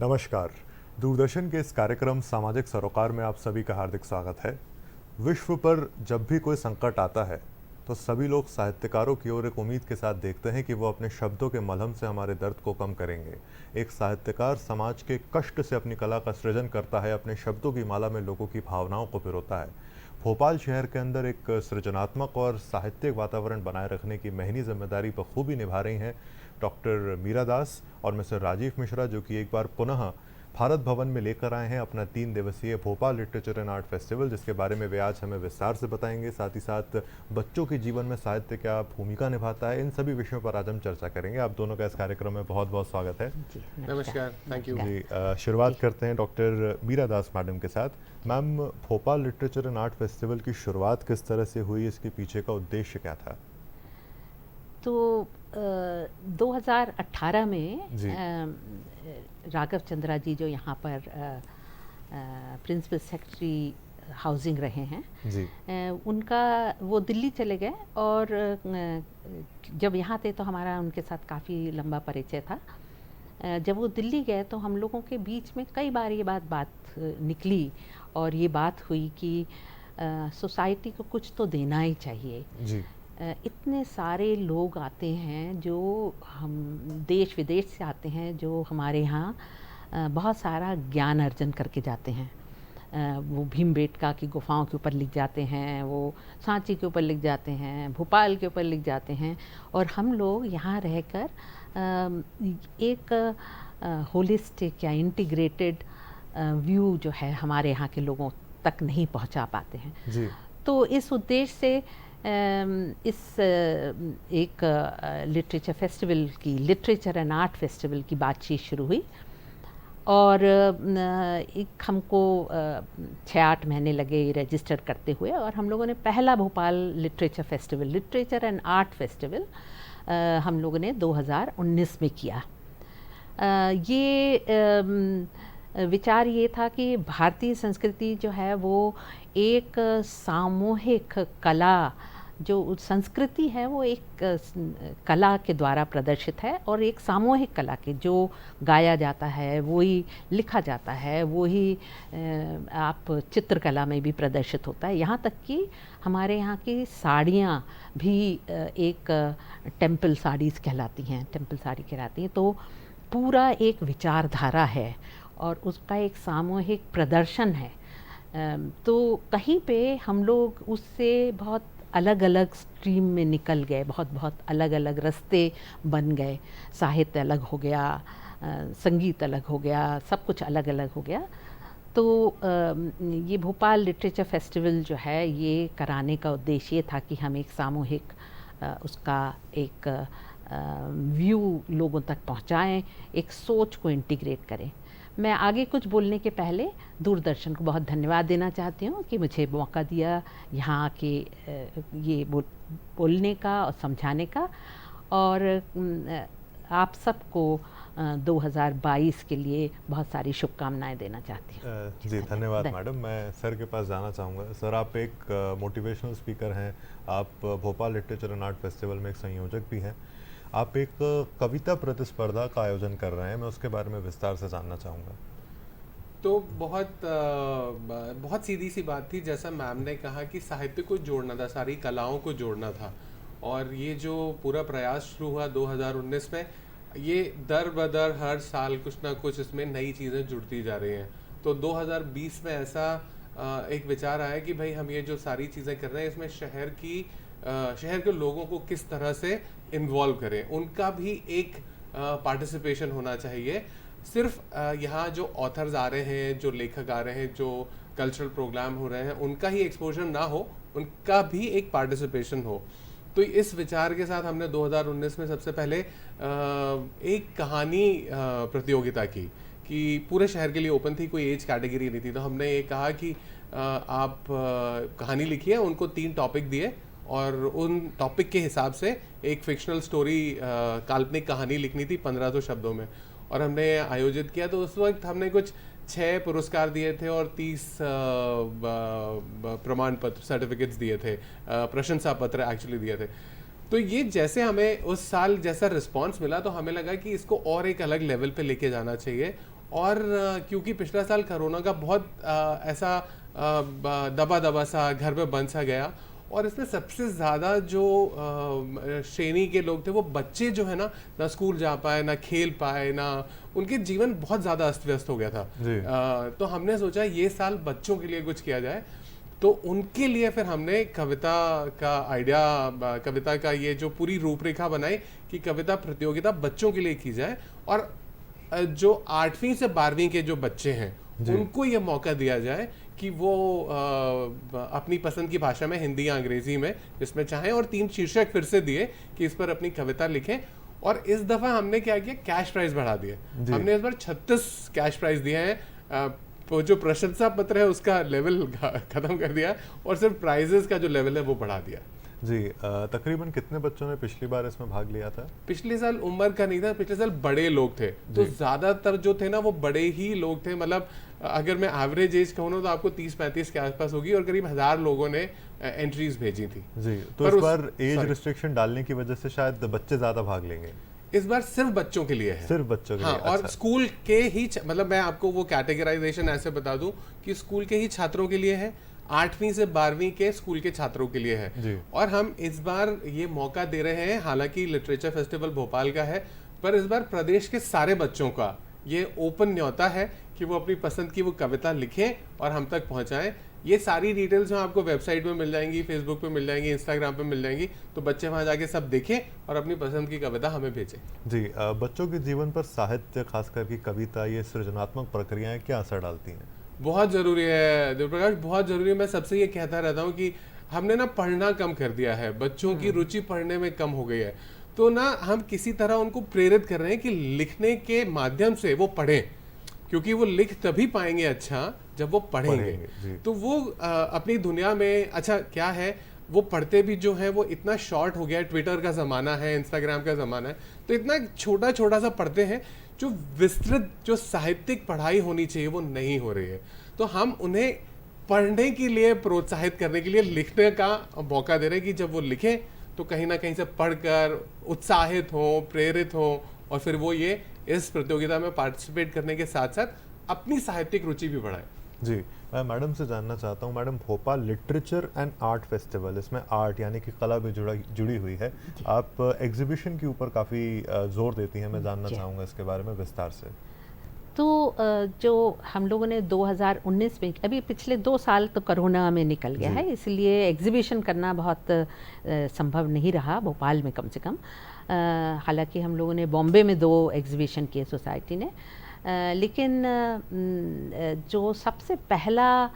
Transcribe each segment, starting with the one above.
नमस्कार। दूरदर्शन के इस कार्यक्रम सामाजिक सरोकार में आप सभी का हार्दिक स्वागत है। विश्व पर जब भी कोई संकट आता है तो सभी लोग साहित्यकारों की ओर एक उम्मीद के साथ देखते हैं कि वो अपने शब्दों के मलहम से हमारे दर्द को कम करेंगे। एक साहित्यकार समाज के कष्ट से अपनी कला का सृजन करता है, अपने शब्दों की माला में लोगों की भावनाओं को पिरोता है। भोपाल शहर के अंदर एक सृजनात्मक और साहित्यिक वातावरण बनाए रखने की महनी जिम्मेदारी बखूबी निभा रही हैं डॉक्टर मीरा दास और मिस्टर राजीव मिश्रा, जो कि एक बार पुनः भारत भवन में लेकर आए हैं अपना 3 दिवसीय Bhopal literature and art festival, जिसके बारे में वे आज हमें विस्तार से बताएंगे। साथ ही साथ बच्चों के जीवन में साहित्य क्या भूमिका निभाता है, इन सभी विषयों पर आज हम चर्चा करेंगे। आप दोनों का इस कार्यक्रम में बहुत बहुत स्वागत है। जी नमस्कार, थैंक यू जी, शुरुआत करते हैं डॉक्टर मीरा दास मैडम के साथ। Ma'am, Bhopal literature and art festival की शुरुआत किस तरह से हुई, इसके पीछे का उद्देश्य क्या था? तो 2018 में जी। राघव चंद्रा जी जो यहाँ पर प्रिंसिपल सेक्रेटरी हाउसिंग रहे हैं, जी। उनका वो दिल्ली चले गए और जब यहाँ थे तो हमारा उनके साथ काफ़ी लंबा परिचय था। जब वो दिल्ली गए तो हम लोगों के बीच में कई बार ये बात निकली और ये बात हुई कि सोसाइटी को कुछ तो देना ही चाहिए। जी। इतने सारे लोग आते हैं जो हम देश विदेश से आते हैं, जो हमारे यहाँ बहुत सारा ज्ञान अर्जन करके जाते हैं। वो भीमबेटका की गुफाओं के ऊपर लिख जाते हैं, वो सांची के ऊपर लिख जाते हैं, भोपाल के ऊपर लिख जाते हैं, और हम लोग यहाँ रहकर एक होलिस्टिक या इंटीग्रेटेड व्यू जो है हमारे यहाँ के लोगों तक नहीं पहुँचा पाते हैं। जी। तो इस उद्देश्य से इस एक लिटरेचर फेस्टिवल की, लिटरेचर एंड आर्ट फेस्टिवल की बातचीत शुरू हुई और एक हमको 6-8 महीने लगे रजिस्टर करते हुए, और हम लोगों ने पहला Bhopal literature festival, literature and art festival हम लोगों ने 2019 में किया। ये विचार ये था कि भारतीय संस्कृति जो है वो एक सामूहिक कला, जो संस्कृति है वो एक कला के द्वारा प्रदर्शित है, और एक सामूहिक कला के जो गाया जाता है, वही लिखा जाता है, वही आप चित्रकला में भी प्रदर्शित होता है। यहाँ तक कि हमारे यहाँ की साड़ियाँ भी एक टेम्पल साड़ीज़ कहलाती हैं, टेम्पल साड़ी कहलाती हैं। तो पूरा एक विचारधारा है और उसका एक सामूहिक प्रदर्शन है। तो कहीं पे हम लोग उससे बहुत अलग अलग स्ट्रीम में निकल गए, बहुत अलग अलग रास्ते बन गए। साहित्य अलग हो गया, संगीत अलग हो गया, सब कुछ अलग अलग हो गया। तो ये भोपाल लिटरेचर फेस्टिवल जो है ये कराने का उद्देश्य ये था कि हम एक सामूहिक उसका एक व्यू लोगों तक पहुंचाएं, एक सोच को इंटीग्रेट करें। मैं आगे कुछ बोलने के पहले दूरदर्शन को बहुत धन्यवाद देना चाहती हूँ कि मुझे मौका दिया यहाँ के ये बोलने का और समझाने का, और आप सबको 2022 के लिए बहुत सारी शुभकामनाएं देना चाहती हूँ। जी, धन्यवाद मैडम। मैं सर के पास जाना चाहूँगा। सर, आप एक मोटिवेशनल स्पीकर हैं, आप Bhopal literature and art festival में एक संयोजक भी हैं। आप एक कविता प्रतिस्पर्धा का आयोजन कर रहे हैं, मैं उसके बारे में विस्तार से जानना चाहूँगा। तो बहुत सीधी सी बात थी, जैसा मैम ने कहा कि साहित्य को जोड़ना था, सारी कलाओं को जोड़ना था, और ये जो पूरा प्रयास शुरू हुआ 2019 में, ये दर बदर हर साल कुछ ना कुछ इसमें नई चीज़ें जुड़ती जा रही हैं। तो 2020 में ऐसा एक विचार आया कि भाई हम ये जो सारी चीज़ें कर रहे हैं इसमें शहर के लोगों को किस तरह से इन्वॉल्व करें, उनका भी एक पार्टिसिपेशन होना चाहिए। सिर्फ यहाँ जो ऑथर्स आ रहे हैं, जो लेखक आ रहे हैं, जो कल्चरल प्रोग्राम हो रहे हैं, उनका ही एक्सपोजर ना हो, उनका भी एक पार्टिसिपेशन हो। तो इस विचार के साथ हमने 2019 में सबसे पहले एक कहानी प्रतियोगिता की, कि पूरे शहर के लिए ओपन थी, कोई एज कैटेगरी नहीं थी। तो हमने ये कहा कि आप कहानी लिखिए, उनको 3 टॉपिक दिए और उन टॉपिक के हिसाब से एक फिक्शनल स्टोरी, काल्पनिक कहानी लिखनी थी 1500 शब्दों में, और हमने आयोजित किया। तो उस वक्त हमने कुछ 6 पुरस्कार दिए थे और 30 प्रमाण पत्र, सर्टिफिकेट्स दिए थे, प्रशंसा पत्र एक्चुअली दिए थे। तो ये जैसे हमें उस साल जैसा रिस्पांस मिला, तो हमें लगा कि इसको और एक अलग लेवल पे लेके जाना चाहिए और क्योंकि पिछला साल कोरोना का बहुत ऐसा दबा दबा सा घर में बंद सा गया, और इसमें सबसे ज़्यादा जो श्रेणी के लोग थे वो बच्चे जो है ना स्कूल जा पाए, ना खेल पाए, ना उनके जीवन बहुत ज़्यादा अस्त व्यस्त हो गया था। तो हमने सोचा ये साल बच्चों के लिए कुछ किया जाए, तो उनके लिए फिर हमने कविता का आइडिया, कविता का ये जो पूरी रूपरेखा बनाई कि कविता प्रतियोगिता बच्चों के लिए की जाए, और जो 8वीं से 12वीं के जो बच्चे हैं उनको ये मौका दिया जाए कि वो अपनी पसंद की भाषा में, हिंदी या अंग्रेजी में, जिसमें चाहें, और 3 शीर्षक फिर से दिए कि इस पर अपनी कविता लिखें। और इस दफा हमने क्या किया, कैश प्राइज बढ़ा दिए। हमने इस बार 36 कैश प्राइज दिए हैं। तो जो प्रशंसा पत्र है उसका लेवल खत्म कर दिया, और सिर्फ प्राइजेस का जो लेवल है वो बढ़ा दिया। जी, तकरीबन कितने बच्चों ने पिछली बार इसमें भाग लिया था? पिछले साल उम्र का नहीं था, पिछले साल बड़े लोग थे, तो ज्यादातर जो थे ना वो बड़े ही लोग थे। मतलब अगर मैं एवरेज एज कहूँ ना तो आपको 30-35 के आसपास होगी, और करीब 1000 लोगों ने एंट्रीज भेजी थी। जी, तो इस बार एज रिस्ट्रिक्शन डालने की वजह से शायद बच्चे ज्यादा भाग लेंगे। इस बार सिर्फ बच्चों के लिए है, सिर्फ बच्चों के लिए। और अच्छा। स्कूल के ही मतलब मैं आपको वो कैटेगराइजेशन ऐसे बता दूं कि स्कूल के ही छात्रों के लिए है, 8वीं से 12वीं के स्कूल के छात्रों के लिए है जी। और हम इस बार ये मौका दे रहे हैं, हालांकि लिटरेचर फेस्टिवल भोपाल का है, पर इस बार प्रदेश के सारे बच्चों का ये ओपन न्योता है कि वो अपनी पसंद की वो कविता लिखें और हम तक पहुंचाएं। ये सारी डिटेल्स में आपको वेबसाइट पे मिल जाएंगी, फेसबुक पे मिल जाएंगी, इंस्टाग्राम पे मिल जाएंगी, तो बच्चे वहां जाके सब देखें और अपनी पसंद की कविता हमें भेजें। जी, बच्चों के जीवन पर साहित्य, खासकर की कविता, ये सृजनात्मक प्रक्रियाएं क्या असर डालती हैं? बहुत ज़रूरी है देवप्रकाश, बहुत ज़रूरी है। मैं सबसे ये कहता रहता हूँ कि हमने ना पढ़ना कम कर दिया है, बच्चों की रुचि पढ़ने में कम हो गई है, तो ना हम किसी तरह उनको प्रेरित कर रहे हैं कि लिखने के माध्यम से वो पढ़ें, क्योंकि वो लिख तभी पाएंगे अच्छा जब वो पढ़ेंगे। तो वो अपनी दुनिया में अच्छा क्या है, वो पढ़ते भी जो है वो इतना शॉर्ट हो गया है, ट्विटर का ज़माना है, इंस्टाग्राम का ज़माना है, तो इतना छोटा छोटा सा पढ़ते हैं, जो विस्तृत जो साहित्यिक पढ़ाई होनी चाहिए वो नहीं हो रही है। तो हम उन्हें पढ़ने के लिए प्रोत्साहित करने के लिए लिखने का मौका दे रहे हैं कि जब वो लिखें तो कहीं ना कहीं से पढ़कर उत्साहित हो, प्रेरित हो, और फिर वो ये इस प्रतियोगिता में पार्टिसिपेट करने के साथ साथ अपनी साहित्यिक रुचि भी बढ़ाएं। जी, मैं मैडम से जानना चाहता हूँ, madam Bhopal literature and art festival, इसमें आर्ट यानी कि कला भी जुड़ी हुई है, आप एग्जीबिशन के ऊपर काफ़ी जोर देती हैं, मैं जानना चाहूँगा इसके बारे में विस्तार से। तो जो हम लोगों ने 2019 में, अभी पिछले 2 साल तो कोरोना में निकल गया है, इसलिए एग्जीबिशन करना बहुत संभव नहीं रहा भोपाल में कम से कम। हालांकि हम लोगों ने बॉम्बे में 2 एग्जीबिशन किए सोसाइटी ने, लेकिन जो सबसे पहला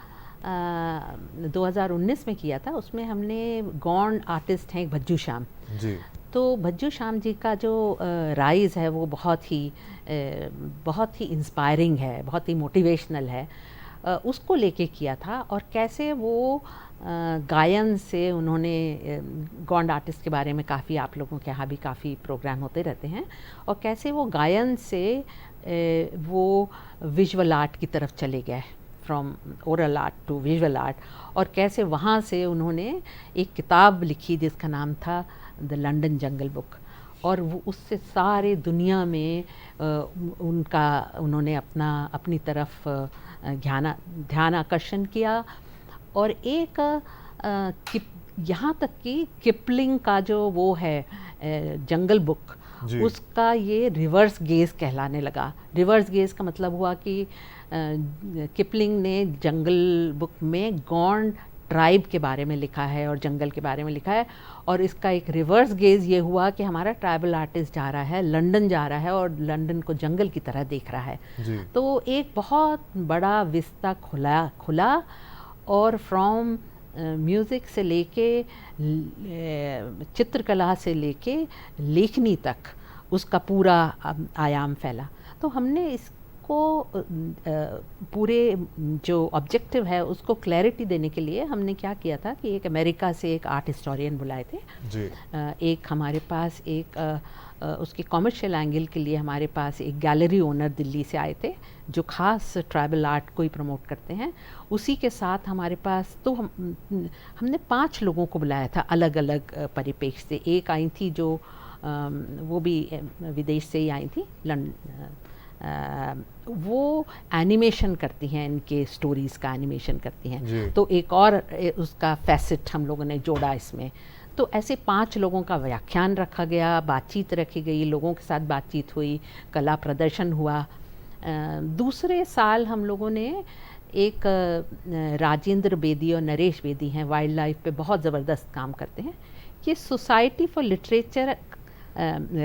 2019 में किया था उसमें हमने गौंड आर्टिस्ट हैं भज्जू श्याम जी, तो भज्जू श्याम जी का जो राइज़ है वो बहुत ही इंस्पायरिंग है, बहुत ही मोटिवेशनल है। उसको लेके किया था, और कैसे वो गायन से उन्होंने, गौंड आर्टिस्ट के बारे में काफ़ी आप लोगों के यहाँ भी काफ़ी प्रोग्राम होते रहते हैं, और कैसे वो गायन से वो विजुअल आर्ट की तरफ चले गए, from oral art to visual art, और कैसे वहाँ से उन्होंने एक किताब लिखी जिसका नाम था द लंदन जंगल बुक, और वो उससे सारे दुनिया में उन्होंने अपनी तरफ ध्यान आकर्षण किया। और एक यहाँ तक कि किपलिंग का जो वो है जंगल बुक, उसका ये रिवर्स गेज कहलाने लगा। रिवर्स गेज का मतलब हुआ कि किपलिंग ने जंगल बुक में गौंड ट्राइब के बारे में लिखा है और जंगल के बारे में लिखा है, और इसका एक रिवर्स गेज ये हुआ कि हमारा ट्राइबल आर्टिस्ट जा रहा है लंदन, जा रहा है और लंदन को जंगल की तरह देख रहा है। तो एक बहुत बड़ा विस्ता खुला और फ्रॉम म्यूज़िक से लेके चित्रकला से लेके लेखनी तक उसका पूरा आयाम फैला। तो हमने इसको पूरे जो ऑब्जेक्टिव है उसको क्लैरिटी देने के लिए हमने क्या किया था कि एक अमेरिका से एक आर्ट हिस्टोरियन बुलाए थे जी। एक हमारे पास उसके कॉमर्शियल एंगल के लिए हमारे पास एक गैलरी ओनर दिल्ली से आए थे जो खास ट्राइबल आर्ट को ही प्रमोट करते हैं। उसी के साथ हमारे पास तो हमने 5 लोगों को बुलाया था अलग अलग परिप्रेक्ष्य से। एक आई थी जो वो भी विदेश से ही आई थी, वो एनिमेशन करती हैं, इनके स्टोरीज़ का एनिमेशन करती जी। हैं। तो एक और उसका फैसेट हम लोगों ने जोड़ा इसमें। तो ऐसे 5 लोगों का व्याख्यान रखा गया, बातचीत रखी गई, लोगों के साथ बातचीत हुई, कला प्रदर्शन हुआ। दूसरे साल हम लोगों ने एक राजेंद्र बेदी और नरेश बेदी हैं, वाइल्ड लाइफ पे बहुत ज़बरदस्त काम करते हैं। ये society for literature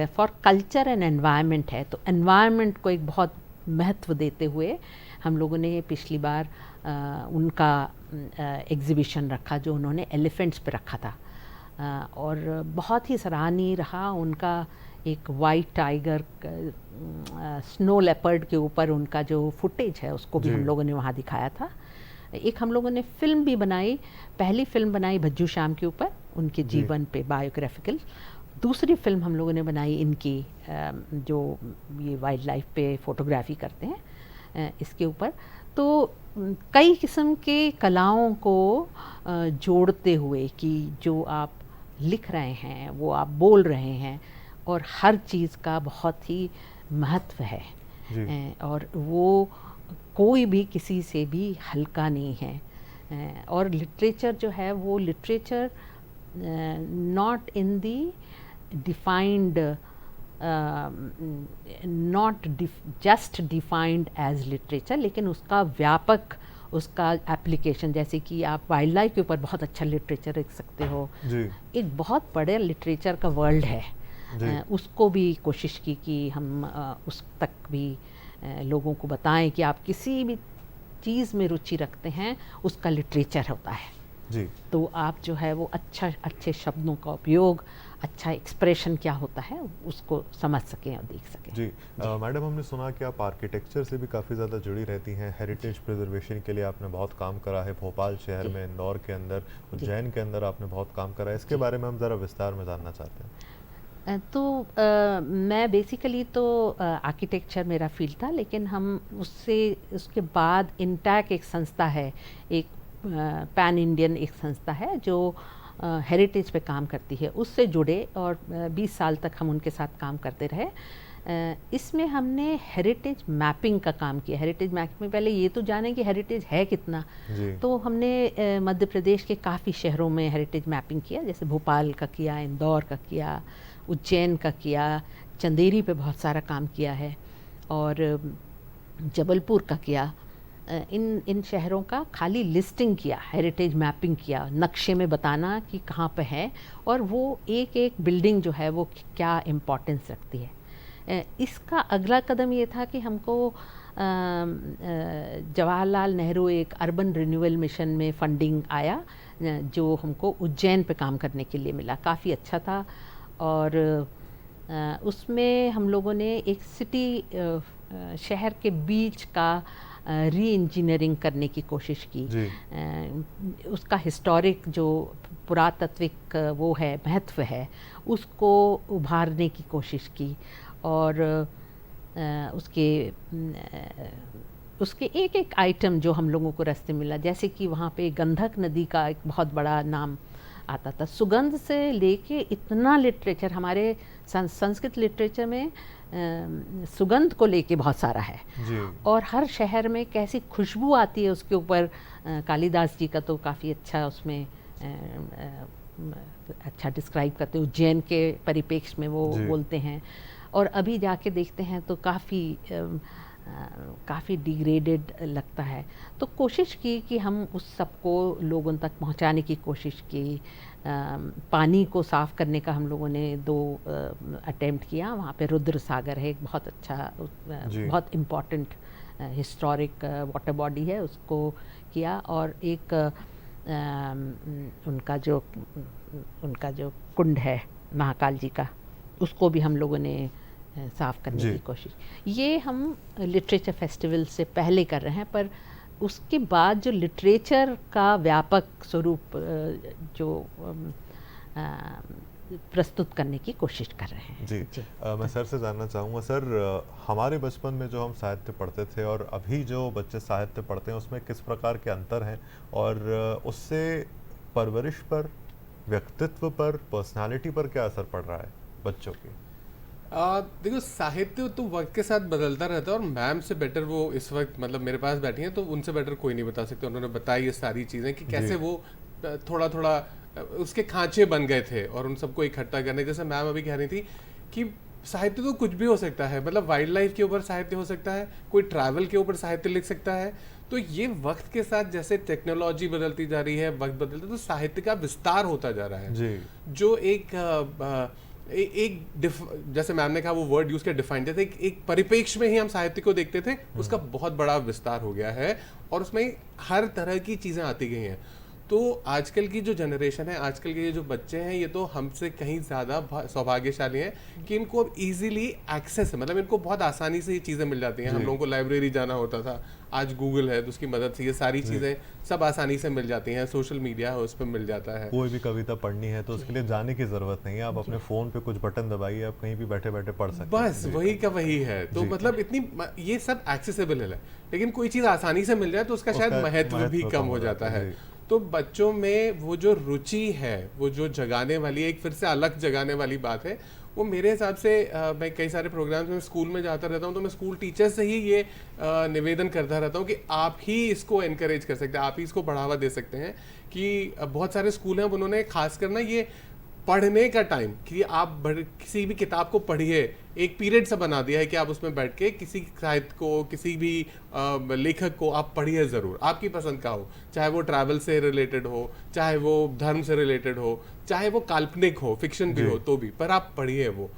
for culture and environment है। तो एनवायरनमेंट को एक बहुत महत्व देते हुए हम लोगों ने पिछली बार उनका एग्ज़िबिशन रखा, जो उन्होंने एलिफेंट्स पे रखा था। और बहुत ही सराहनीय रहा उनका। एक वाइट टाइगर, स्नो लेपर्ड के ऊपर उनका जो फुटेज है उसको भी जी। हम लोगों ने वहाँ दिखाया था। एक हम लोगों ने फिल्म भी बनाई, पहली फिल्म बनाई भज्जू श्याम के ऊपर, उनके जी। जीवन पे बायोग्राफिकल। दूसरी फिल्म हम लोगों ने बनाई इनकी जो ये वाइल्ड लाइफ पे फोटोग्राफी करते हैं इसके ऊपर। तो कई किस्म के कलाओं को जोड़ते हुए कि जो आप लिख रहे हैं, वो आप बोल रहे हैं, और हर चीज़ का बहुत ही महत्व है। जी। और वो कोई भी किसी से भी हल्का नहीं है। और लिटरेचर जो है वो literature not in the defined, not just defined as literature, लेकिन उसका व्यापक, उसका एप्लीकेशन, जैसे कि आप वाइल्ड लाइफ के ऊपर बहुत अच्छा लिटरेचर लिख सकते हो। जी। एक बहुत बड़े लिटरेचर का वर्ल्ड है। जी। उसको भी कोशिश की कि हम उस तक भी लोगों को बताएं कि आप किसी भी चीज़ में रुचि रखते हैं, उसका लिटरेचर होता है। जी। तो आप जो है वो अच्छे शब्दों का उपयोग, अच्छा एक्सप्रेशन क्या होता है, उसको समझ सकें और देख सकें। जी। मैडम, हमने सुना कि आप आर्किटेक्चर से भी काफ़ी ज़्यादा जुड़ी रहती हैं। हेरिटेज प्रिजर्वेशन के लिए आपने बहुत काम करा है, भोपाल शहर जी। में, इंदौर के अंदर, उज्जैन के अंदर आपने बहुत काम करा है। इसके बारे में हम ज़रा विस्तार में जानना चाहते हैं। तो मैं बेसिकली तो आर्किटेक्चर मेरा फील्ड था, लेकिन हम उसके बाद इंटैक एक संस्था है, एक पैन इंडियन एक संस्था है जो हेरिटेज पे काम करती है, उससे जुड़े और 20 साल तक हम उनके साथ काम करते रहे। इसमें हमने हेरिटेज मैपिंग का काम किया। हेरिटेज मैपिंग में पहले ये तो जानें कि हेरिटेज है कितना। जी। तो हमने मध्य प्रदेश के काफ़ी शहरों में हेरिटेज मैपिंग किया, जैसे भोपाल का किया, इंदौर का किया, उज्जैन का किया, चंदेरी पे बहुत सारा काम किया है, और जबलपुर का किया। इन शहरों का खाली लिस्टिंग किया, हेरिटेज मैपिंग किया, नक्शे में बताना कि कहाँ पे है, और वो एक एक बिल्डिंग जो है वो क्या इम्पोर्टेंस रखती है। इसका अगला कदम ये था कि हमको जवाहरलाल नेहरू एक अर्बन रिन्यूअल मिशन में फंडिंग आया, जो हमको उज्जैन पे काम करने के लिए मिला। काफ़ी अच्छा था। और उसमें हम लोगों ने एक सिटी, शहर के बीच का री इंजीनियरिंग करने की कोशिश की। जी। उसका हिस्टोरिक जो पुरातात्विक वो है, महत्व है, उसको उभारने की कोशिश की। और उसके एक एक आइटम जो हम लोगों को रास्ते मिला, जैसे कि वहाँ पे गंधक नदी का एक बहुत बड़ा नाम आता था। सुगंध से लेके इतना लिटरेचर हमारे संस्कृत लिटरेचर में सुगंध को लेके बहुत सारा है। जी। और हर शहर में कैसी खुशबू आती है उसके ऊपर। कालिदास जी का तो काफ़ी अच्छा उसमें अच्छा डिस्क्राइब करते हैं, उज्जैन के परिप्रेक्ष्य में वो जी। बोलते हैं। और अभी जाके देखते हैं तो काफ़ी डिग्रेडेड लगता है। तो कोशिश की कि हम उस सबको लोगों तक पहुंचाने की कोशिश की। पानी को साफ़ करने का हम लोगों ने 2 अटेम्प्ट किया। वहाँ पे रुद्र सागर है, एक बहुत अच्छा, बहुत इम्पॉर्टेंट हिस्टोरिक वाटर बॉडी है, उसको किया। और एक उनका जो कुंड है महाकाल जी का, उसको भी हम लोगों ने साफ़ करने की कोशिश। ये हम लिटरेचर फेस्टिवल से पहले कर रहे हैं, पर उसके बाद जो लिटरेचर का व्यापक स्वरूप जो प्रस्तुत करने की कोशिश कर रहे हैं। जी। मैं सर से जानना चाहूँगा, सर, हमारे बचपन में जो हम साहित्य पढ़ते थे और अभी जो बच्चे साहित्य पढ़ते हैं उसमें किस प्रकार के अंतर हैं, और उससे परवरिश पर, व्यक्तित्व पर, पर्सनालिटी पर क्या असर पड़ रहा है बच्चों की? देखो, साहित्य तो वक्त के साथ बदलता रहता है, और मैम से बेटर वो इस वक्त मतलब मेरे पास बैठी हैं, तो उनसे बेटर कोई नहीं बता सकते। उन्होंने बताई ये सारी चीज़ें कि कैसे वो थोड़ा थोड़ा उसके खांचे बन गए थे, और उन सबको इकट्ठा करने, जैसे मैम अभी कह रही थी कि साहित्य तो कुछ भी हो सकता है, मतलब वाइल्ड लाइफ के ऊपर साहित्य हो सकता है, कोई ट्रैवल के ऊपर साहित्य लिख सकता है। तो ये वक्त के साथ जैसे टेक्नोलॉजी बदलती जा रही है, वक्त बदलता है, तो साहित्य का विस्तार होता जा रहा है जी। जो जैसे मैम ने कहा वो वर्ड यूज किया, डिफाइन, जैसे एक परिप्रेक्ष्य में ही हम साहित्य को देखते थे, उसका बहुत बड़ा विस्तार हो गया है, और उसमें हर तरह की चीजें आती गई हैं। तो आजकल की जो जनरेशन है, आजकल के ये जो बच्चे हैं, ये तो हमसे कहीं ज़्यादा सौभाग्यशाली हैं कि इनको अब इजीली एक्सेस है, मतलब इनको बहुत आसानी से ये चीज़ें मिल जाती हैं। हम लोगों को लाइब्रेरी जाना होता था, आज गूगल है तो उसकी मदद से ये सारी चीज़ें सब आसानी से मिल जाती हैं। सोशल मीडिया है, उस पर मिल जाता है। कोई भी कविता पढ़नी है तो उसके लिए जाने की ज़रूरत नहीं है, आप अपने फ़ोन पे कुछ बटन दबाइए, आप कहीं भी बैठे बैठे पढ़ सकते हैं। बस वही का वही है। तो मतलब इतनी ये सब एक्सेसिबल है, लेकिन कोई चीज़ आसानी से मिल जाए तो उसका शायद महत्व भी कम हो जाता है। तो बच्चों में वो जो रुचि है, वो जो जगाने वाली, एक फिर से अलग जगाने वाली बात है, वो मेरे हिसाब से मैं कई सारे प्रोग्राम्स में स्कूल में जाता रहता हूँ, तो मैं स्कूल टीचर से ही ये निवेदन करता रहता हूँ कि आप ही इसको एनकरेज कर सकते हैं, आप ही इसको बढ़ावा दे सकते हैं। कि बहुत सारे स्कूल हैं, उन्होंने खासकर ना ये पढ़ने का टाइम कि आप किसी भी किताब को पढ़िए, एक पीरियड सा बना दिया है कि आप उसमें बैठ के किसी साहित्य को, किसी भी लेखक को आप पढ़िए ज़रूर, आपकी पसंद का हो, चाहे वो ट्रैवल से रिलेटेड हो, चाहे वो धर्म से रिलेटेड हो, चाहे वो काल्पनिक हो, फिक्शन भी हो, तो भी, पर आप पढ़िए वो।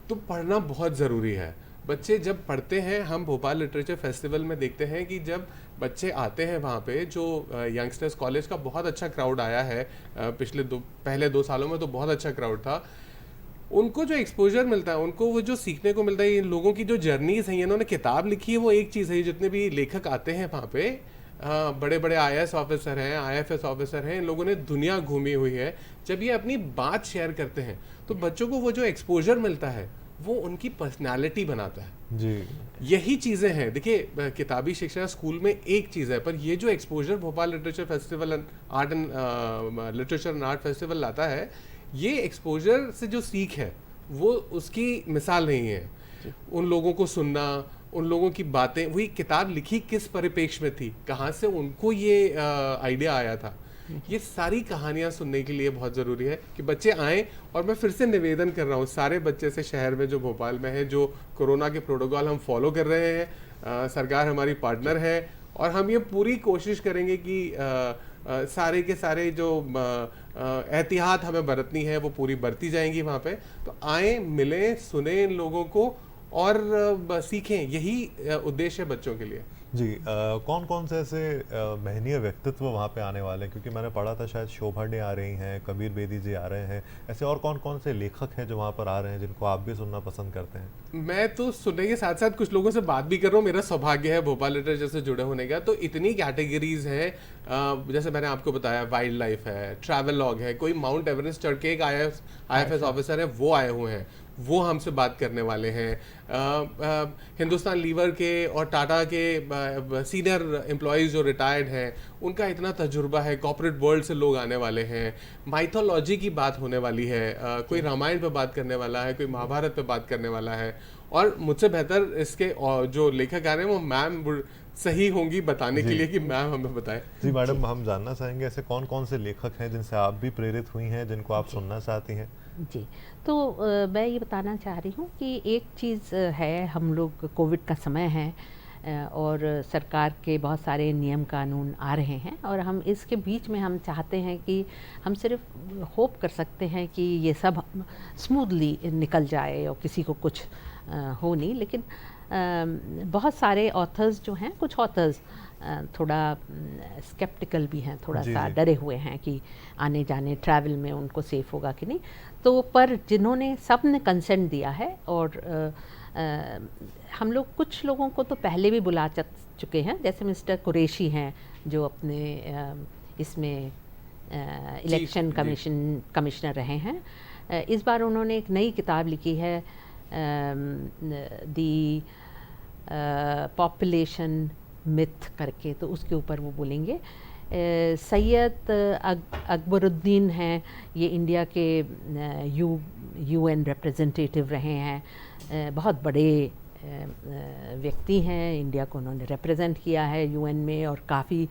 तो पढ़ना बहुत ज़रूरी है। बच्चे जब पढ़ते हैं, हम भोपाल लिटरेचर फेस्टिवल में देखते हैं कि जब बच्चे आते हैं वहाँ पे, जो यंगस्टर्स कॉलेज का बहुत अच्छा क्राउड आया है, पहले 2 सालों में तो बहुत अच्छा क्राउड था, उनको जो एक्सपोजर मिलता है, उनको वो जो सीखने को मिलता है, इन लोगों की जो जर्नीज हैं, इन्होंने किताब लिखी है वो एक चीज़ है, जितने भी लेखक आते हैं वहाँ पे, बड़े बड़े IAS ऑफिसर हैं, IFS ऑफिसर हैं, इन लोगों ने दुनिया घूमी हुई है, जब ये अपनी बात शेयर करते हैं तो बच्चों को वो जो एक्सपोजर मिलता है वो उनकी पर्सनालिटी बनाता है। जी, यही चीज़ें हैं। देखिए, किताबी शिक्षा स्कूल में एक चीज़ है, पर ये जो exposure Bhopal literature festival and art and literature and art festival लाता है, ये एक्सपोजर से जो सीख है वो उसकी मिसाल नहीं है। उन लोगों को सुनना, उन लोगों की बातें, वही किताब लिखी किस परिप्रेक्ष्य में थी, कहाँ से उनको ये आइडिया आया था, ये सारी कहानियां सुनने के लिए बहुत ज़रूरी है कि बच्चे आएँ। और मैं फिर से निवेदन कर रहा हूँ सारे बच्चे से, शहर में जो भोपाल में है, जो कोरोना के प्रोटोकॉल हम फॉलो कर रहे हैं, सरकार हमारी पार्टनर है, और हम ये पूरी कोशिश करेंगे कि सारे के सारे जो एहतियात हमें बरतनी है वो पूरी बरती जाएंगी वहाँ पे। तो आएँ, मिलें, सुने इन लोगों को और सीखें, यही उद्देश्य है बच्चों के लिए। जी। कौन कौन से ऐसे महनीय व्यक्तित्व वहाँ पे आने वाले हैं? क्योंकि मैंने पढ़ा था शायद शोभा डे आ रही हैं, कबीर बेदी जी आ रहे हैं, ऐसे और कौन कौन से लेखक हैं जो वहाँ पर आ रहे हैं जिनको आप भी सुनना पसंद करते हैं? मैं तो सुनने के साथ साथ कुछ लोगों से बात भी कर रहा हूँ, मेरा सौभाग्य है भोपाल लिटरेचर से जुड़े होने का। तो इतनी कैटेगरीज हैं, जैसे मैंने आपको बताया, वाइल्ड लाइफ है, ट्रैवल लॉग है, कोई माउंट एवरेस्ट चढ़ के एक IFS ऑफिसर है, वो आए हुए हैं, वो हमसे बात करने वाले हैं। हिंदुस्तान लीवर के और टाटा के सीनियर एम्प्लॉयज़ जो रिटायर्ड हैं, उनका इतना तजुर्बा है, कॉर्पोरेट वर्ल्ड से लोग आने वाले हैं, माइथोलॉजी की बात होने वाली है, कोई रामायण पे बात करने वाला है, कोई महाभारत पे बात करने वाला है। और मुझसे बेहतर इसके जो लेखक आ रहे हैं वो मैम सही होंगी बताने के लिए कि मैम हमें बताएं। जी मैडम, हम जानना चाहेंगे ऐसे कौन कौन से लेखक हैं जिनसे आप भी प्रेरित हुई हैं, जिनको आप सुनना चाहती हैं? जी, तो मैं ये बताना चाह रही हूँ कि एक चीज़ है, हम लोग कोविड का समय है और सरकार के बहुत सारे नियम कानून आ रहे हैं, और हम इसके बीच में हम चाहते हैं कि हम सिर्फ होप कर सकते हैं कि ये सब स्मूथली निकल जाए और किसी को कुछ हो नहीं। लेकिन बहुत सारे ऑथर्स जो हैं, कुछ ऑथर्स थोड़ा स्केप्टिकल भी हैं, थोड़ा सा डरे हुए हैं कि आने जाने ट्रैवल में उनको सेफ़ होगा कि नहीं। तो पर जिन्होंने सब ने कंसेंट दिया है, और हम लोग कुछ लोगों को तो पहले भी बुला चुके हैं, जैसे मिस्टर कुरैशी हैं जो अपने इसमें इलेक्शन कमिश्नर रहे हैं। इस बार उन्होंने एक नई किताब लिखी है, दी पॉपुलेशन मिथ करके, तो उसके ऊपर वो बोलेंगे सैयद अकबरुद्दीन हैं, ये इंडिया के यूएन रिप्रेजेंटेटिव रहे हैं, बहुत बड़े व्यक्ति हैं, इंडिया को उन्होंने रिप्रेजेंट किया है यूएन में, और काफ़ी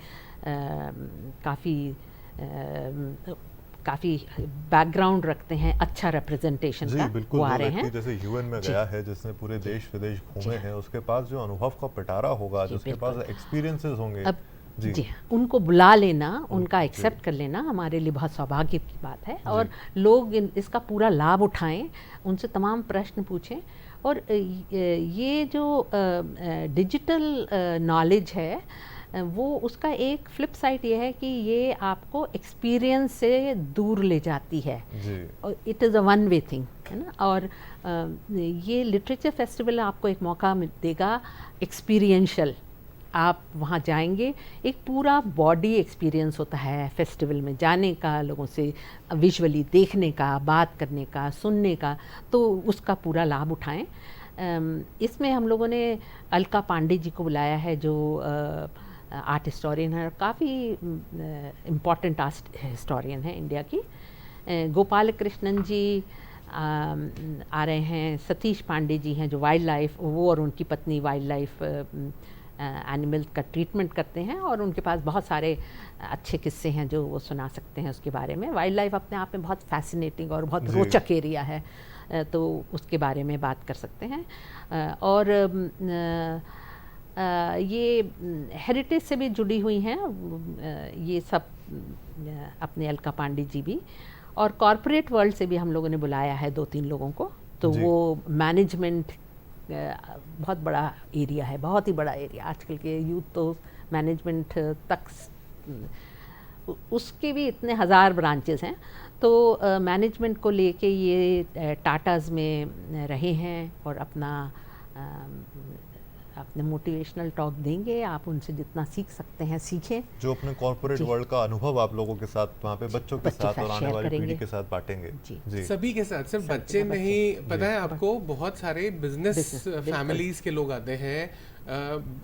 बैकग्राउंड रखते हैं, अच्छा रिप्रेजेंटेशन जी का बिल्कुल। वो आ जो रहे व्यक्ति हैं। जैसे यूएन में जी। गया है, जिसने पूरे देश विदेश घूमे हैं, उसके पास जो अनुभव का पिटारा होगा, जी, जिसके पास बिल्कुल। एक्सपीरियंसेस होंगे। अब जी जी हाँ, उनको बुला लेना, उनका जी। एक्सेप्ट कर लेना हमारे लिए बहुत सौभाग्य की बात है, जी। और लोग इसका पूरा लाभ उठाएं, उनसे तमाम प्रश्न पूछें। और ये जो डिजिटल नॉलेज है, वो उसका एक फ्लिप साइड ये है कि ये आपको एक्सपीरियंस से दूर ले जाती है, जी और it is a one way thing, है ना। और ये लिटरेचर फेस्टिवल आपको एक मौका देगा एक्सपीरियंशियल, आप वहाँ जाएंगे, एक पूरा बॉडी एक्सपीरियंस होता है फेस्टिवल में जाने का, लोगों से विजुअली देखने का, बात करने का, सुनने का, तो उसका पूरा लाभ उठाएं। इसमें हम लोगों ने अलका पांडे जी को बुलाया है, जो आर्ट हिस्टोरियन है, काफ़ी इम्पॉर्टेंट आर्ट हिस्टोरियन है इंडिया की। गोपाल कृष्णन जी आ रहे हैं, सतीश पांडे जी हैं जो वाइल्ड लाइफ, वो और उनकी पत्नी वाइल्ड लाइफ एनिमल का ट्रीटमेंट करते हैं, और उनके पास बहुत सारे अच्छे किस्से हैं जो वो सुना सकते हैं उसके बारे में। वाइल्ड लाइफ अपने आप में बहुत फैसिनेटिंग और बहुत जी। रोचक एरिया है, तो उसके बारे में बात कर सकते हैं। और ये हेरिटेज से भी जुड़ी हुई हैं ये सब, अपने अलका पांडे जी भी, और कॉरपोरेट वर्ल्ड से भी हम लोगों ने बुलाया है 2-3 लोगों को, तो जी। वो मैनेजमेंट बहुत बड़ा एरिया है, बहुत ही बड़ा एरिया। आजकल के यूथ तो मैनेजमेंट तक उसके भी इतने हज़ार ब्रांचेस हैं, तो मैनेजमेंट को लेके ये टाटाज में रहे हैं, और अपने मोटिवेशनल टॉक देंगे। आप उनसे जितना सीख सकते हैं सीखें। जो अपने कॉर्पोरेट जी। वर्ल्ड का अनुभव आप लोगों के साथ, वहाँ पे बच्चों के साथ और आने शेयर वाली करेंगे। पीढ़ी के साथ बांटेंगे। जी। जी सभी के साथ, सिर्फ सबके बच्चे साथ नहीं, बच्चे। पता है जी। आपको, बहुत सारे बिजनेस बिल्कुल। फैमिलीज के लोग आते हैं।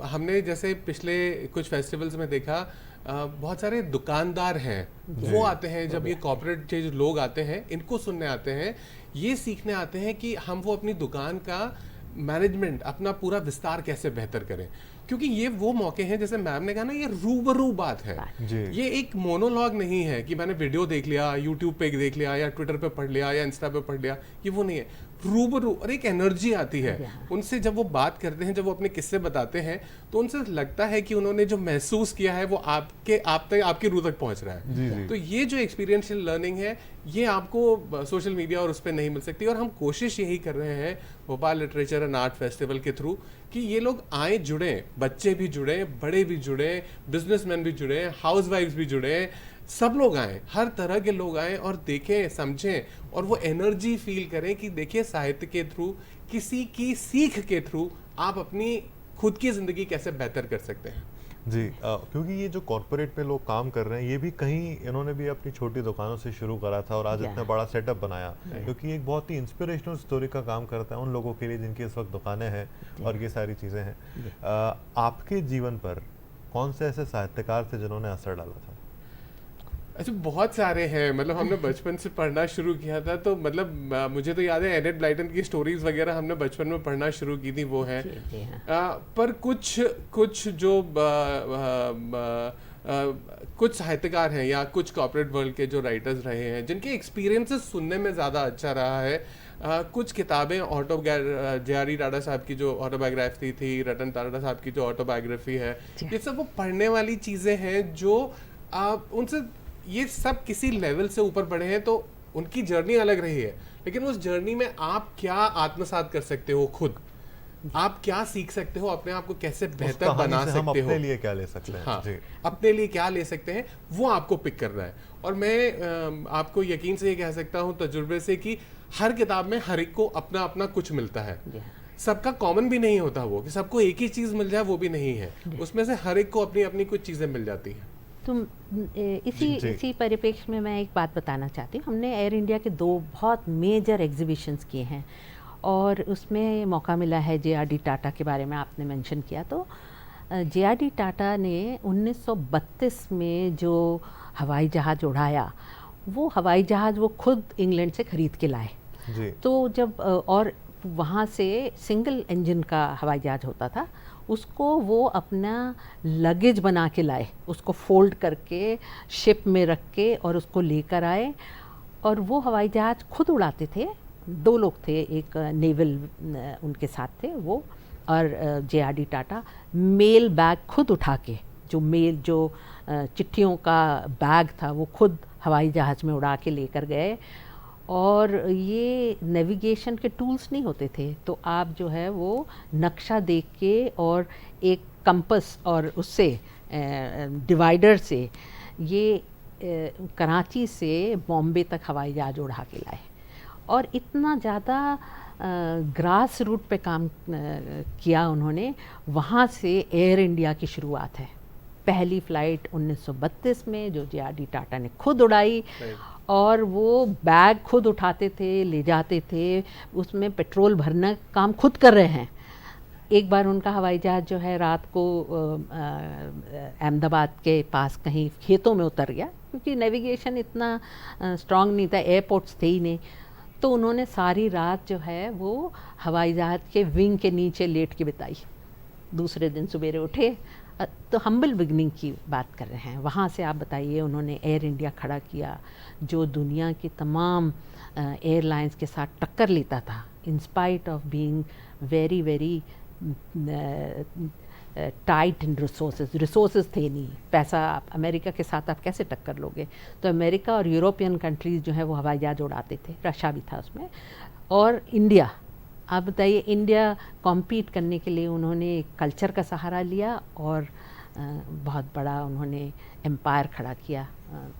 हमने जैसे पिछले कुछ फेस्टिवल्स में देखा, बहुत सारे दुकानदार हैं, वो आते हैं। जब ये कॉर्पोरेट के जो लोग आते हैं, इनको सुनने आते हैं, ये सीखने आते हैं कि हम वो अपनी दुकान का मैनेजमेंट, अपना पूरा विस्तार कैसे बेहतर करें। क्योंकि ये वो मौके हैं, जैसे मैम ने कहा ना, ये रूबरू बात है। जी ये एक मोनोलॉग नहीं है कि मैंने वीडियो देख लिया, यूट्यूब पे देख लिया, या ट्विटर पे पढ़ लिया, या इंस्टा पे पढ़ लिया, ये वो नहीं है। रूबरू, और एक एनर्जी आती है उनसे जब वो बात करते हैं, जब वो अपने किस्से बताते हैं, तो उनसे लगता है कि उन्होंने जो महसूस किया है वो आपकी रूह तक पहुंच रहा है। जी जी तो ये जो एक्सपीरियंशियल लर्निंग है, ये आपको सोशल मीडिया और उस पर नहीं मिल सकती। और हम कोशिश यही कर रहे हैं Bhopal literature and art festival के थ्रू कि ये लोग आए, जुड़े, बच्चे भी जुड़े, बड़े भी जुड़े, बिजनेसमैन भी जुड़े, हाउसवाइफ्स भी जुड़े, सब लोग आए, हर तरह के लोग आए, और देखें, समझें, और वो एनर्जी फील करें कि देखिए साहित्य के थ्रू, किसी की सीख के थ्रू आप अपनी खुद की ज़िंदगी कैसे बेहतर कर सकते हैं। जी क्योंकि ये जो कॉर्पोरेट में लोग काम कर रहे हैं, ये भी कहीं इन्होंने भी अपनी छोटी दुकानों से शुरू करा था और आज इतना बड़ा सेटअप बनाया, क्योंकि एक बहुत ही इंस्पिरेशनल स्टोरी का काम करता है उन लोगों के लिए जिनकी इस वक्त दुकानें हैं और ये सारी चीज़ें हैं। आपके जीवन पर कौन से ऐसे साहित्यकार थे जिन्होंने असर डाला था? अच्छा, बहुत सारे हैं। मतलब हमने बचपन से पढ़ना शुरू किया था, तो मतलब मुझे तो याद है एनेट ब्लाइटन की स्टोरीज वगैरह हमने बचपन में पढ़ना शुरू की थी, वो है। पर कुछ जो कुछ साहित्यकार हैं या कुछ कॉर्पोरेट वर्ल्ड के जो राइटर्स रहे हैं, जिनके एक्सपीरियंसेस सुनने में ज़्यादा अच्छा रहा है। कुछ किताबें जे.आर.डी. टाटा साहब की जो ऑटोबायोग्राफी थी, रतन टाटा साहब की जो ऑटोबायोग्राफी है, ये सब वो पढ़ने वाली चीज़ें हैं जो उनसे, ये सब किसी लेवल से ऊपर बढ़े हैं, तो उनकी जर्नी अलग रही है, लेकिन उस जर्नी में आप क्या आत्मसात कर सकते हो, खुद आप क्या सीख सकते हो, अपने आप को कैसे बेहतर बना सकते हो, अपने लिए क्या ले सकते हैं। हाँ, जी। अपने लिए क्या ले सकते हैं, वो आपको पिक करना है। और मैं आपको यकीन से ये कह सकता हूँ तजुर्बे से कि हर किताब में हर एक को अपना अपना कुछ मिलता है। सबका कॉमन भी नहीं होता, वो कि सबको एक ही चीज़ मिल जाए वो भी नहीं है, उसमें से हर एक को अपनी अपनी कुछ चीज़ें मिल जाती हैं। तुम इसी परिप्रेक्ष्य में मैं एक बात बताना चाहती हूँ। हमने एयर इंडिया के 2 बहुत मेजर एग्जीबिशंस किए हैं, और उसमें मौका मिला है जे.आर.डी. टाटा के बारे में आपने मेंशन किया, तो जे.आर.डी. टाटा ने 1932 में जो हवाई जहाज़ उड़ाया, वो हवाई जहाज़ वो खुद इंग्लैंड से खरीद के लाए। जी। तो जब और वहाँ से सिंगल इंजन का हवाई जहाज़ होता था, उसको वो अपना लगेज बना के लाए, उसको फोल्ड करके शिप में रख के और उसको लेकर आए, और वो हवाई जहाज़ खुद उड़ाते थे। 2 लोग थे, एक नेवल उनके साथ थे वो, और जे.आर.डी. टाटा मेल बैग खुद उठा के, जो चिट्ठियों का बैग था वो खुद हवाई जहाज़ में उड़ा के लेकर गए। और ये नेविगेशन के टूल्स नहीं होते थे, तो आप जो है वो नक्शा देख के और एक कंपस और उससे डिवाइडर से ये कराची से बॉम्बे तक हवाई जहाज़ उड़ा के लाए। और इतना ज़्यादा ग्रास रूट पे काम किया उन्होंने। वहाँ से एयर इंडिया की शुरुआत है। पहली फ़्लाइट 1932 में जो जे.आर.डी. टाटा ने खुद उड़ाई, और वो बैग खुद उठाते थे, ले जाते थे, उसमें पेट्रोल भरना काम खुद कर रहे हैं। एक बार उनका हवाई जहाज़ जो है रात को अहमदाबाद के पास कहीं खेतों में उतर गया, क्योंकि नेविगेशन इतना स्ट्रॉन्ग नहीं था, एयरपोर्ट्स थे ही नहीं। तो उन्होंने सारी रात जो है वो हवाई जहाज़ के विंग के नीचे लेट के बिताई। दूसरे दिन सवेरे उठे। तो हम्बल बिगनिंग की बात कर रहे हैं। वहाँ से आप बताइए, उन्होंने एयर इंडिया खड़ा किया, जो दुनिया की तमाम एयरलाइंस के साथ टक्कर लेता था, in spite of being very very tight in resources थे नहीं, पैसा। आप अमेरिका के साथ आप कैसे टक्कर लोगे? तो अमेरिका और यूरोपियन कंट्रीज़ जो है वो हवाई जहाज़ उड़ाते थे, रशिया भी था उसमें। और इंडिया, आप बताइए, इंडिया कॉम्पीट करने के लिए उन्होंने कल्चर का सहारा लिया और बहुत बड़ा उन्होंने एम्पायर खड़ा किया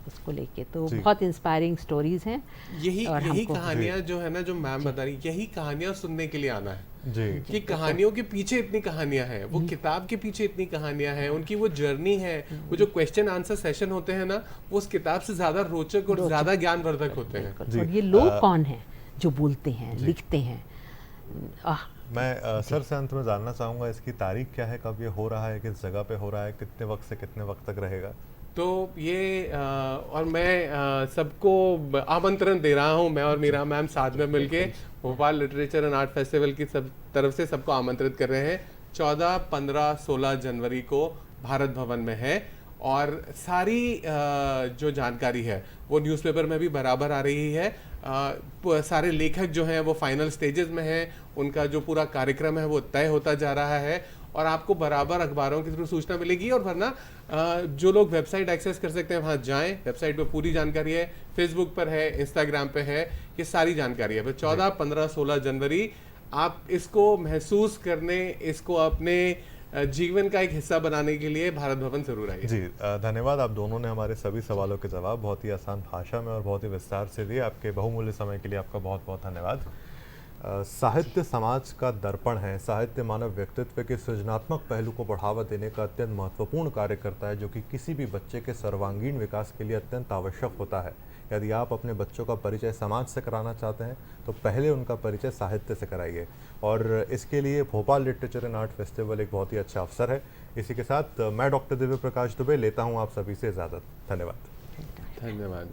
उसको लेके। तो बहुत इंस्पायरिंग स्टोरीज हैं। यही कहानियाँ जो है ना, जो मैम बता रही, यही कहानियाँ सुनने के लिए आना है जी। कि कहानियों के पीछे इतनी कहानियां हैं, वो किताब के पीछे इतनी कहानियां हैं, उनकी वो जर्नी है, वो जो क्वेश्चन आंसर सेशन होते हैं ना, वो उस किताब से ज्यादा रोचक और ज्यादा ज्ञानवर्धक होते हैं। और ये लोग कौन हैं जो बोलते हैं, लिखते हैं? मैं सर से अंत में जानना चाहूँगा, इसकी तारीख क्या है, कब ये हो रहा है, किस जगह पे हो रहा है, कितने वक्त से कितने वक्त तक रहेगा? तो ये और मैं सबको आमंत्रण दे रहा हूँ, मैं और मीरा मैम साथ में मिलके Bhopal literature and art festival की सब तरफ से सबको आमंत्रित कर रहे हैं। 14, 15, 16 जनवरी को भारत भवन में है। और सारी जो जानकारी है वो न्यूज़पेपर में भी बराबर आ रही है। सारे लेखक जो हैं वो फाइनल स्टेजेस में हैं, उनका जो पूरा कार्यक्रम है वो तय होता जा रहा है, और आपको बराबर अखबारों के थ्रू सूचना मिलेगी। और वरना जो लोग वेबसाइट एक्सेस कर सकते हैं वहाँ जाएं, वेबसाइट पे पूरी जानकारी है, फेसबुक पर है, इंस्टाग्राम पे है, ये सारी जानकारी है। 14, 15, 16 जनवरी आप इसको महसूस करने, इसको अपने जीवन का एक हिस्सा बनाने के लिए भारत भवन जरूर आइए। जी धन्यवाद। आप दोनों ने हमारे सभी सवालों के जवाब बहुत ही आसान भाषा में और बहुत ही विस्तार से दिए। आपके बहुमूल्य समय के लिए आपका बहुत बहुत धन्यवाद। साहित्य समाज का दर्पण है। साहित्य मानव व्यक्तित्व के सृजनात्मक पहलू को बढ़ावा देने का अत्यंत महत्वपूर्ण कार्य करता है, जो कि किसी भी बच्चे के सर्वांगीण विकास के लिए अत्यंत आवश्यक होता है। यदि आप अपने बच्चों का परिचय समाज से कराना चाहते हैं तो पहले उनका परिचय साहित्य से कराइए, और इसके लिए Bhopal literature and art festival एक बहुत ही अच्छा अवसर है। इसी के साथ मैं डॉक्टर दिव्य प्रकाश दुबे लेता हूँ आप सभी से इजाज़त। धन्यवाद। धन्यवाद।